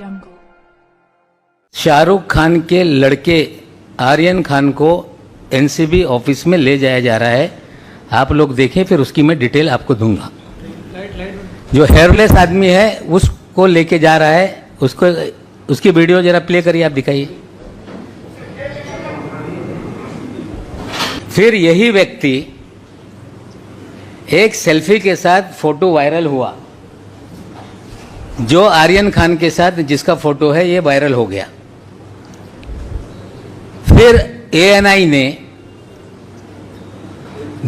jungle. Shahrukh Khan के लड़के आर्यन खान को एनसीबी ऑफिस में ले जाया जा रहा है। आप लोग देखें, फिर उसकी मैं डिटेल आपको दूंगा। जो हेयरलेस आदमी है उसको लेके जा रहा है, उसको उसकी वीडियो जरा प्ले करिए, आप दिखाइए। फिर यही व्यक्ति एक सेल्फी के साथ फोटो वायरल हुआ, जो आर्यन खान के साथ जिसका फोटो है ये वायरल हो गया। फिर एएनआई ने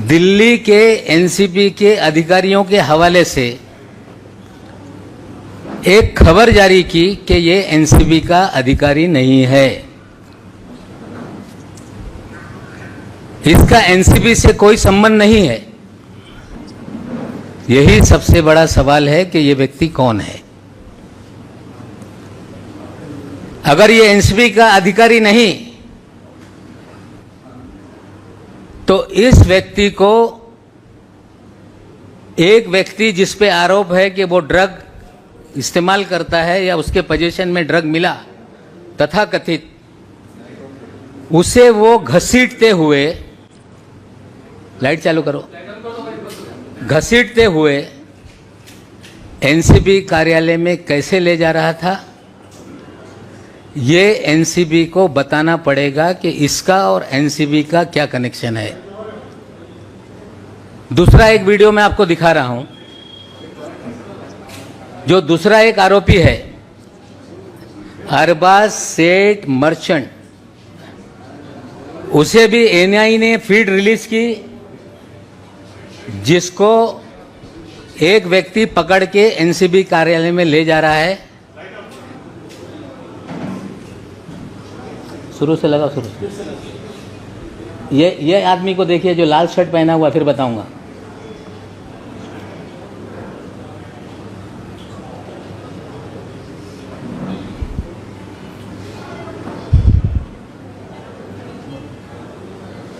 दिल्ली के एनसीबी के अधिकारियों के हवाले से एक खबर जारी की कि ये एनसीबी का अधिकारी नहीं है, इसका एनसीबी से कोई संबंध नहीं है। यही सबसे बड़ा सवाल है कि ये व्यक्ति कौन है। अगर ये एनसीबी का अधिकारी नहीं तो इस व्यक्ति को, एक व्यक्ति जिस पे आरोप है कि वो ड्रग इस्तेमाल करता है या उसके पोजीशन में ड्रग मिला तथाकथित, उसे वो घसीटते हुए, लाइट चालू करो, घसीटते हुए एनसीबी कार्यालय में कैसे ले जा रहा था, ये एनसीबी को बताना पड़ेगा कि इसका और एनसीबी का क्या कनेक्शन है। दूसरा एक वीडियो मैं आपको दिखा रहा हूं। जो दूसरा एक आरोपी है अरबाज सेठ मर्चेंट, उसे भी एनआई ने फीड रिलीज की, जिसको एक व्यक्ति पकड़ के एनसीबी कार्यालय में ले जा रहा है। शुरू से लगा, शुरू से। ये आदमी को देखिए जो लाल शर्ट पहना हुआ, फिर बताऊंगा।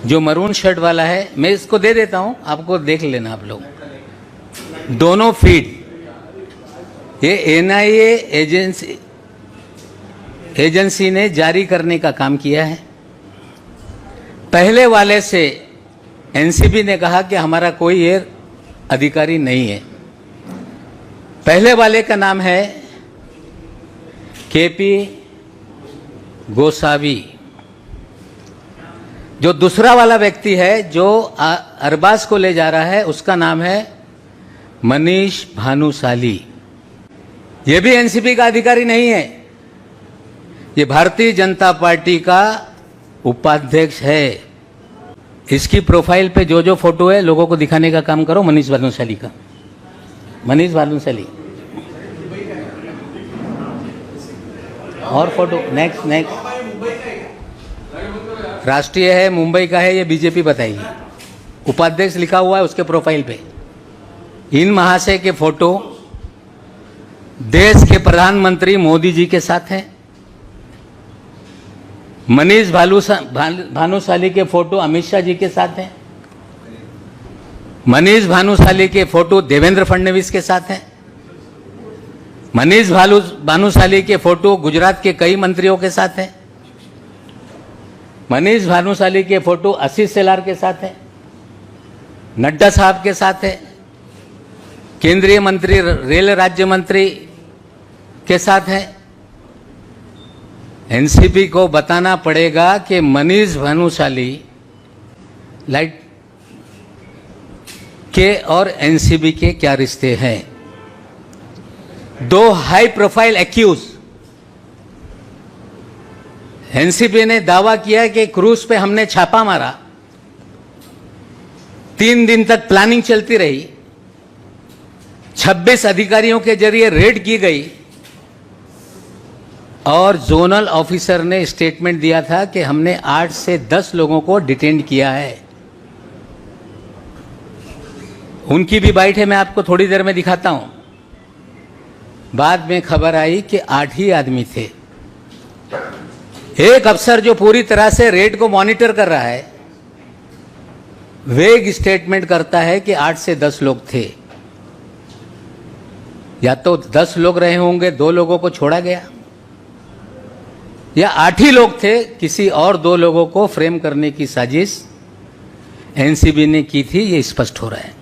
जो मरून शर्ट वाला है, मैं इसको दे देता हूं, आपको देख लेना आप लोग। दोनों फीड ये एनआईए एजेंसी ने जारी करने का काम किया है। पहले वाले से एनसीबी ने कहा कि हमारा कोई ये अधिकारी नहीं है। पहले वाले का नाम है केपी गोसावी। जो दूसरा वाला व्यक्ति है जो अरबाज को ले जा रहा है, उसका नाम है मनीष भानुशाली। ये भी एनसीबी का अधिकारी नहीं है, ये भारतीय जनता पार्टी का उपाध्यक्ष है। इसकी प्रोफाइल पे जो जो फोटो है लोगों को दिखाने का काम करो। मनीष भानुशाली का, मनीष भानुशाली। और फोटो नेक्स्ट नेक्स्ट। राष्ट्रीय है, मुंबई का है, ये बीजेपी बताएगी। उपाध्यक्ष लिखा हुआ है उसके प्रोफाइल पे। इन महाशय के फोटो देश के प्रधानमंत्री मोदी जी के साथ हैं। मनीष भानुशाली के फोटो अमित शाह जी के साथ हैं। मनीष भानुशाली के फोटो देवेंद्र फडणवीस के साथ हैं। मनीष भानुशाली के फोटो गुजरात के कई मंत्रियों के साथ हैं। मनीष भानुशाली के फोटो आशीष शेलार के साथ है, नड्डा साहब के साथ है, केंद्रीय मंत्री, रेल राज्य मंत्री के साथ है। एनसीबी को बताना पड़ेगा कि मनीष भानुशाली लाइट के और एनसीबी के क्या रिश्ते हैं। दो हाई प्रोफाइल एक्यूज, एनसीबी ने दावा किया कि क्रूज पे हमने छापा मारा, 3 दिन तक प्लानिंग चलती रही, 26 अधिकारियों के जरिए रेड की गई और जोनल ऑफिसर ने स्टेटमेंट दिया था कि हमने 8 से 10 लोगों को डिटेन किया है। उनकी भी बाइट है, मैं आपको थोड़ी देर में दिखाता हूं। बाद में खबर आई कि 8 ही आदमी थे। एक अफसर जो पूरी तरह से रेड को मॉनिटर कर रहा है, वेग स्टेटमेंट करता है कि 8 से 10 लोग थे। या तो 10 लोग रहे होंगे, 2 लोगों को छोड़ा गया, या 8 ही लोग थे, किसी और 2 लोगों को फ्रेम करने की साजिश एनसीबी ने की थी, ये स्पष्ट हो रहा है।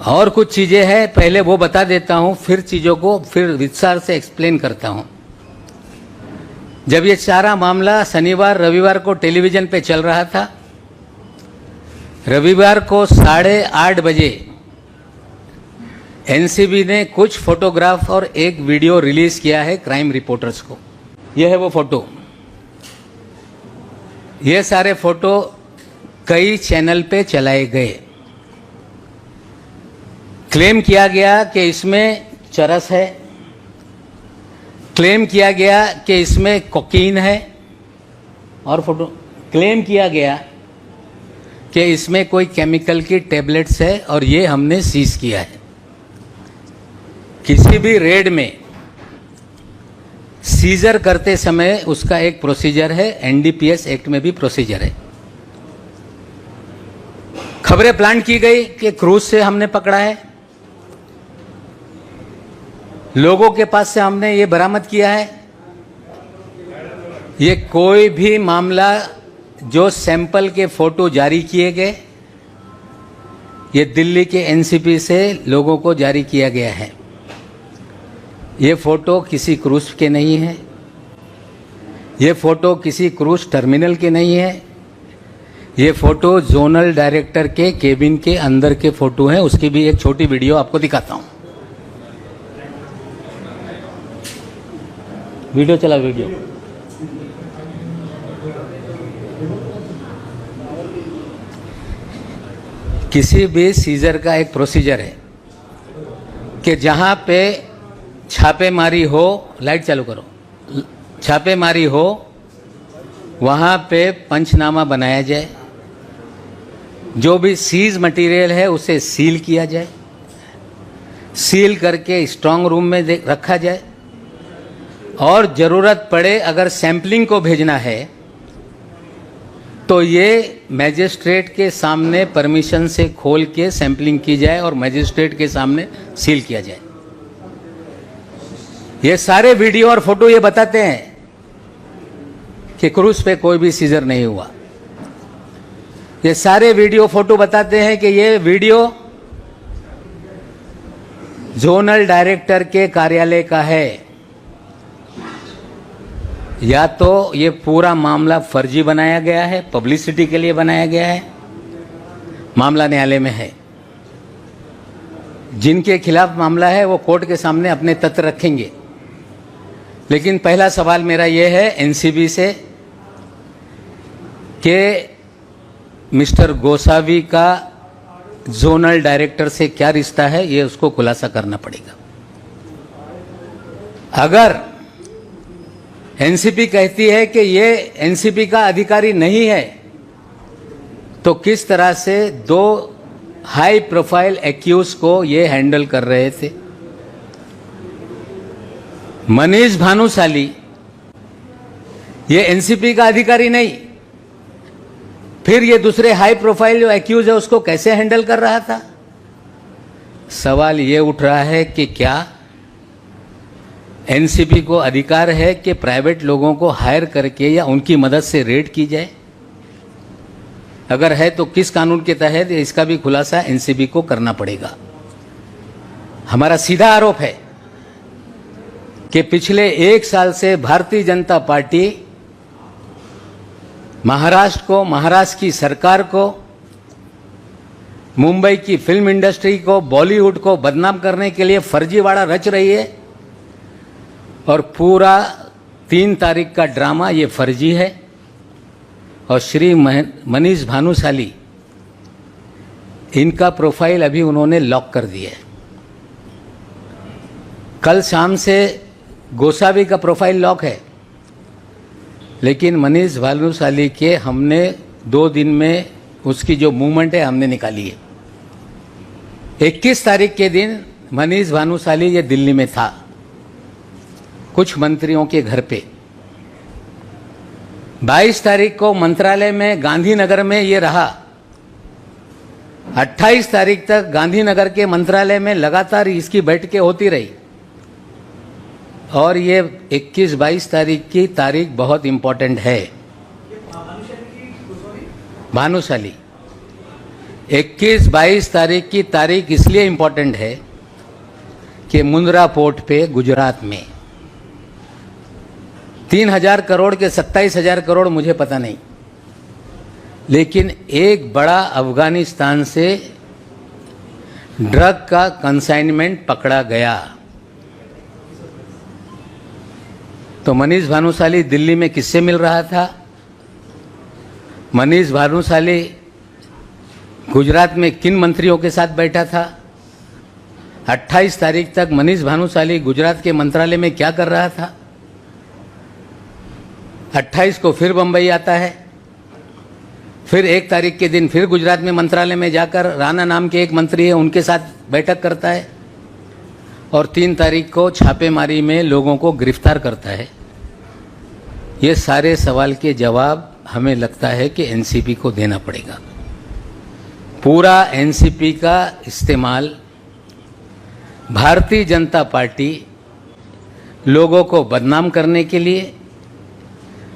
और कुछ चीजें हैं, पहले वो बता देता हूं, फिर चीजों को फिर विस्तार से एक्सप्लेन करता हूं। जब ये सारा मामला शनिवार रविवार को टेलीविजन पे चल रहा था, रविवार को 8:30 बजे एनसीबी ने कुछ फोटोग्राफ और एक वीडियो रिलीज किया है क्राइम रिपोर्टर्स को। यह है वो फोटो। ये सारे फोटो कई चैनल पे चलाए गए। क्लेम किया गया कि इसमें चरस है, क्लेम किया गया कि इसमें कोकीन है, और फोटो क्लेम किया गया कि इसमें कोई केमिकल की टेबलेट्स है, और ये हमने सीज किया है। किसी भी रेड में सीजर करते समय उसका एक प्रोसीजर है, एनडीपीएस एक्ट में भी प्रोसीजर है। खबरें प्लांट की गई कि क्रूज से हमने पकड़ा है, लोगों के पास से हमने ये बरामद किया है। ये कोई भी मामला जो सैंपल के फोटो जारी किए गए, ये दिल्ली के एनसीपी से लोगों को जारी किया गया है। ये फोटो किसी क्रूज के नहीं है, ये फोटो किसी क्रूज टर्मिनल के नहीं है, ये फोटो जोनल डायरेक्टर के केबिन के अंदर के फोटो हैं। उसकी भी एक छोटी वीडियो आपको दिखाता हूं। वीडियो चला, वीडियो। किसी भी सीजर का एक प्रोसीजर है कि जहां पे छापेमारी हो, लाइट चालू करो, छापेमारी हो, वहां पे पंचनामा बनाया जाए, जो भी सीज मटेरियल है उसे सील किया जाए, सील करके स्ट्रांग रूम में रखा जाए, और जरूरत पड़े अगर सैंपलिंग को भेजना है तो ये मैजिस्ट्रेट के सामने परमिशन से खोल के सैंपलिंग की जाए और मैजिस्ट्रेट के सामने सील किया जाए। ये सारे वीडियो और फोटो ये बताते हैं कि क्रूज पे कोई भी सीजर नहीं हुआ। ये सारे वीडियो फोटो बताते हैं कि ये वीडियो जोनल डायरेक्टर के कार्यालय का है। या तो ये पूरा मामला फर्जी बनाया गया है, पब्लिसिटी के लिए बनाया गया है, मामला न्यायालय में है। जिनके खिलाफ मामला है वो कोर्ट के सामने अपने तथ्य रखेंगे। लेकिन पहला सवाल मेरा ये है एनसीबी से कि मिस्टर गोसावी का जोनल डायरेक्टर से क्या रिश्ता है, ये उसको खुलासा करना पड़ेगा। अगर एनसीबी कहती है कि ये एनसीबी का अधिकारी नहीं है, तो किस तरह से 2 हाई प्रोफाइल एक्यूज को ये हैंडल कर रहे थे? मनीष भानुशाली ये एनसीबी का अधिकारी नहीं, फिर ये दूसरे हाई प्रोफाइल जो एक्यूज है उसको कैसे हैंडल कर रहा था? सवाल ये उठ रहा है कि क्या एनसीबी को अधिकार है कि प्राइवेट लोगों को हायर करके या उनकी मदद से रेड की जाए? अगर है तो किस कानून के तहत, इसका भी खुलासा एनसीबी को करना पड़ेगा। हमारा सीधा आरोप है कि पिछले 1 साल से भारतीय जनता पार्टी महाराष्ट्र को, महाराष्ट्र की सरकार को, मुंबई की फिल्म इंडस्ट्री को, बॉलीवुड को बदनाम करने के लिए फर्जीवाड़ा रच रही है। और पूरा 3 तारीख का ड्रामा ये फर्जी है। और श्री मनीष भानुशाली, इनका प्रोफाइल अभी उन्होंने लॉक कर दिया है। कल शाम से गोसावी का प्रोफाइल लॉक है, लेकिन मनीष भानुशाली के हमने 2 दिन में उसकी जो मूवमेंट है हमने निकाली है। 21 तारीख के दिन मनीष भानुशाली ये दिल्ली में था, कुछ मंत्रियों के घर पे। 22 तारीख को मंत्रालय में गांधीनगर में ये रहा। 28 तारीख तक गांधीनगर के मंत्रालय में लगातार इसकी बैठकें होती रही। और ये 21-22 तारीख की तारीख बहुत इम्पोर्टेंट है। भानुशाली 21-22 तारीख की तारीख इसलिए इम्पोर्टेंट है कि मुंद्रा पोर्ट पे गुजरात में 3,000 करोड़ के 27,000 करोड़ मुझे पता नहीं, लेकिन एक बड़ा अफगानिस्तान से ड्रग का कंसाइनमेंट पकड़ा गया। तो मनीष भानुशाली दिल्ली में किससे मिल रहा था? मनीष भानुशाली गुजरात में किन मंत्रियों के साथ बैठा था? 28 तारीख तक मनीष भानुशाली गुजरात के मंत्रालय में क्या कर रहा था? 28 को फिर बंबई आता है, फिर 1 तारीख के दिन फिर गुजरात में मंत्रालय में जाकर राणा नाम के एक मंत्री है उनके साथ बैठक करता है, और 3 तारीख को छापेमारी में लोगों को गिरफ्तार करता है। ये सारे सवाल के जवाब हमें लगता है कि एनसीपी को देना पड़ेगा। पूरा एनसीपी का इस्तेमाल भारतीय जनता पार्टी लोगों को बदनाम करने के लिए,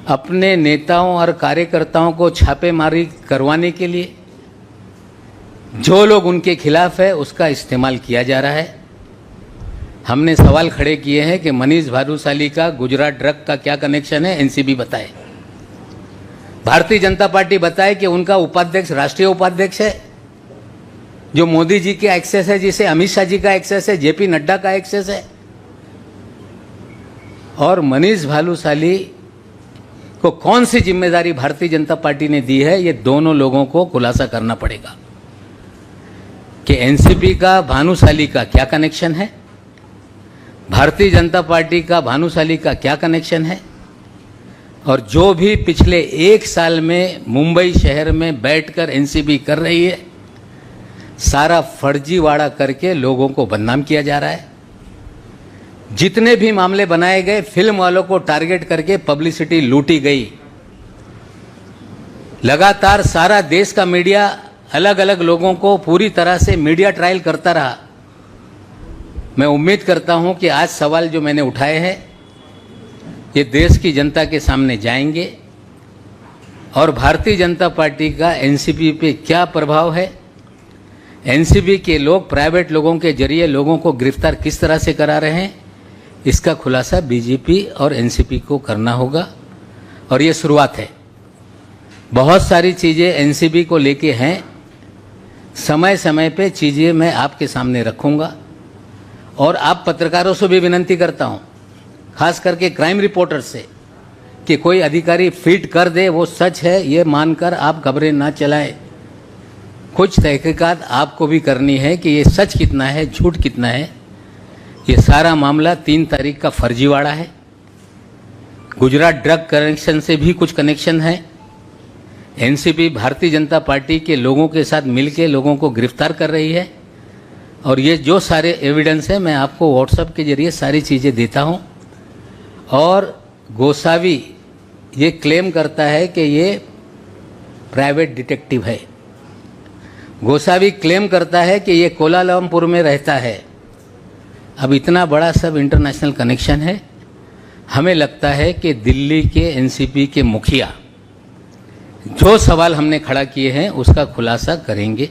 अपने नेताओं और कार्यकर्ताओं को छापेमारी करवाने के लिए, जो लोग उनके खिलाफ है उसका इस्तेमाल किया जा रहा है। हमने सवाल खड़े किए हैं कि मनीष भानुशाली का गुजरात ड्रग का क्या कनेक्शन है, एनसीबी बताए। भारतीय जनता पार्टी बताए कि उनका उपाध्यक्ष राष्ट्रीय उपाध्यक्ष है, जो मोदी जी के एक्सेस है, जिसे अमित शाह जी का एक्सेस है, जेपी नड्डा का एक्सेस है। और मनीष भानुशाली को कौन सी जिम्मेदारी भारतीय जनता पार्टी ने दी है, ये दोनों लोगों को खुलासा करना पड़ेगा कि एनसीपी का भानुशाली का क्या कनेक्शन है, भारतीय जनता पार्टी का भानुशाली का क्या कनेक्शन है, और जो भी पिछले 1 साल में मुंबई शहर में बैठकर एनसीबी कर रही है, सारा फर्जीवाड़ा करके लोगों को बदनाम किया जा रहा है। जितने भी मामले बनाए गए, फिल्म वालों को टारगेट करके पब्लिसिटी लूटी गई। लगातार सारा देश का मीडिया अलग अलग लोगों को पूरी तरह से मीडिया ट्रायल करता रहा। मैं उम्मीद करता हूं कि आज सवाल जो मैंने उठाए हैं ये देश की जनता के सामने जाएंगे, और भारतीय जनता पार्टी का एनसीपी पे क्या प्रभाव है, एनसीबी के लोग प्राइवेट लोगों के जरिए लोगों को गिरफ्तार किस तरह से करा रहे हैं, इसका खुलासा बीजेपी और एनसीपी को करना होगा। और ये शुरुआत है, बहुत सारी चीज़ें एनसीबी को लेके हैं। समय समय पे चीज़ें मैं आपके सामने रखूंगा, और आप पत्रकारों से भी विनती करता हूं, खास करके क्राइम रिपोर्टर से, कि कोई अधिकारी फीड कर दे वो सच है ये मानकर आप खबरें ना चलाएं। कुछ तहकीकात आपको भी करनी है कि ये सच कितना है, झूठ कितना है। ये सारा मामला 3 तारीख का फर्जीवाड़ा है। गुजरात ड्रग कनेक्शन से भी कुछ कनेक्शन है। एनसीपी भारतीय जनता पार्टी के लोगों के साथ मिलकर लोगों को गिरफ्तार कर रही है, और ये जो सारे एविडेंस है मैं आपको व्हाट्सएप के जरिए सारी चीज़ें देता हूँ। और गोसावी ये क्लेम करता है कि ये प्राइवेट डिटेक्टिव है। गोसावी क्लेम करता है कि ये कोलालमपुर में रहता है। अब इतना बड़ा सब इंटरनेशनल कनेक्शन है। हमें लगता है कि दिल्ली के एनसीपी के मुखिया जो सवाल हमने खड़ा किए हैं उसका खुलासा करेंगे।